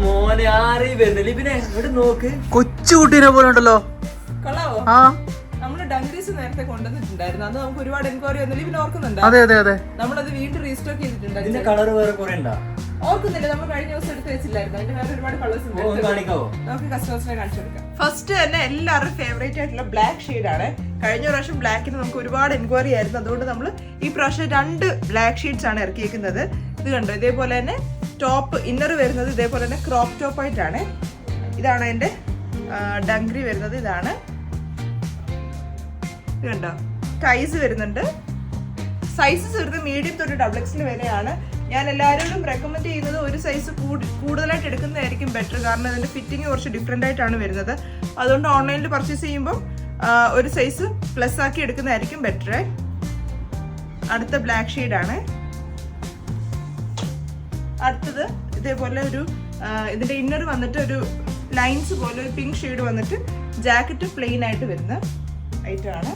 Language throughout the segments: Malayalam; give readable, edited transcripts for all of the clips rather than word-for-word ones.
മോനെ ആരെയും വരുന്നില്ല പിന്നെ ഇവിടെ നോക്ക് കൊച്ചുകുട്ടീനെ പോലെ ഉണ്ടല്ലോ. കൊള്ളാവോ? ആ നമ്മള് ഡംഗ്രീസ് നേരത്തെ കൊണ്ടുവന്നിട്ടുണ്ടായിരുന്നു. അന്ന് നമുക്ക് ഒരുപാട് എൻക്വയറി ഒന്നും ഇവന് ഓർക്കുന്നുണ്ടോ? അതെ അതെ അതെ. നമ്മളത് വീണ്ടും റീസ്റ്റോക്ക് ഇതിന്റെ ചെയ്തിട്ടുണ്ടായിരുന്നു. കളർ വേറെ കുറെ ഉണ്ടാ ഓർക്കുന്നില്ല, നമ്മൾ കഴിഞ്ഞ ദിവസം എടുത്ത് വെച്ചില്ലായിരുന്നു. അതിന്റെ വേറെ ഒരുപാട് കളേഴ്സ് ഉണ്ട്. കാണിക്കാവോ? നമുക്ക് കസ്റ്റമേഴ്സിനെ കാണിച്ചു കൊടുക്കാം. ഫസ്റ്റ് തന്നെ എല്ലാവരും ഫേവറേറ്റ് ആയിട്ടുള്ള ബ്ലാക്ക് ഷെയ്ഡ് ആണ്. കഴിഞ്ഞ പ്രാവശ്യം ബ്ലാക്കിന് നമുക്ക് ഒരുപാട് എൻക്വയറി ആയിരുന്നു. അതുകൊണ്ട് നമ്മൾ ഈ പ്രാവശ്യം 2 ബ്ലാക്ക് ഷെയ്ഡ്സ് ആണ് ഇറക്കിയേക്കുന്നത്. ഇത് കണ്ടോ, ഇതേപോലെ തന്നെ ടോപ്പ് ഇന്നർ വരുന്നത് ഇതേപോലെ തന്നെ ക്രോപ്പ് ടോപ്പ് ആയിട്ടാണ്. ഇതാണ് അതിന്റെ ഡംഗ്രി വരുന്നത്. ഇതാണ് ഇത് കണ്ടോ, ടൈസ് വരുന്നുണ്ട്. സൈസസ് വരുന്നത് മീഡിയം തൊട്ട് XXL വരെയാണ്. ഞാൻ എല്ലാവരോടും റെക്കമെൻഡ് ചെയ്യുന്നത് ഒരു സൈസ് കൂടുതലായിട്ട് എടുക്കുന്നതായിരിക്കും ബെറ്റർ. കാരണം അതിന്റെ ഫിറ്റിംഗ് കുറച്ച് ഡിഫറെൻ്റ് ആയിട്ടാണ് വരുന്നത്. അതുകൊണ്ട് ഓൺലൈനിൽ പർച്ചേസ് ചെയ്യുമ്പോൾ ഒരു സൈസ് പ്ലസ് ആക്കി എടുക്കുന്നതായിരിക്കും ബെറ്റർ. അടുത്ത ബ്ലാക്ക് ഷെയ്ഡാണ്. അടുത്തത് ഇതേപോലെ ഒരു ഇതിന്റെ ഇന്നർ വന്നിട്ട് ഒരു ലൈൻസ് പോലെ ഒരു പിങ്ക് ഷെയ്ഡ് വന്നിട്ട് ജാക്കറ്റ് പ്ലെയിൻ ആയിട്ട് വരുന്ന ഐറ്റമാണ്.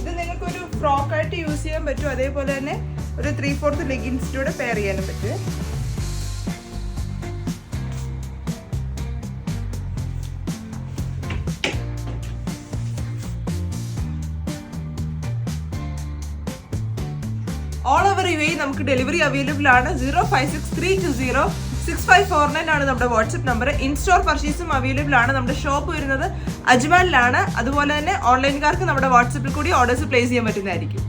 ഇത് നിങ്ങൾക്ക് ഒരു ഫ്രോക്ക് ആയിട്ട് യൂസ് ചെയ്യാൻ പറ്റും. അതേപോലെ തന്നെ ഒരു 3/4 ലെഗിൻസിലൂടെ പെയർ ചെയ്യാനും പറ്റും. ഓൾ ഓവർ UAE നമുക്ക് ഡെലിവറി അവൈലബിൾ ആണ്. 0563206549 ആണ് നമ്മുടെ വാട്സ്ആപ്പ് നമ്പർ. ഇൻസ്റ്റോർ പർച്ചേസും അവൈലബിൾ ആണ്. നമ്മുടെ ഷോപ്പ് വരുന്നത് അജ്മാലിലാണ്. അതുപോലെ തന്നെ ഓൺലൈൻകാർക്ക് നമ്മുടെ വാട്സ്ആപ്പിൽ കൂടി ഓർഡേഴ്സ് പ്ലേസ് ചെയ്യാൻ പറ്റുന്നതായിരിക്കും.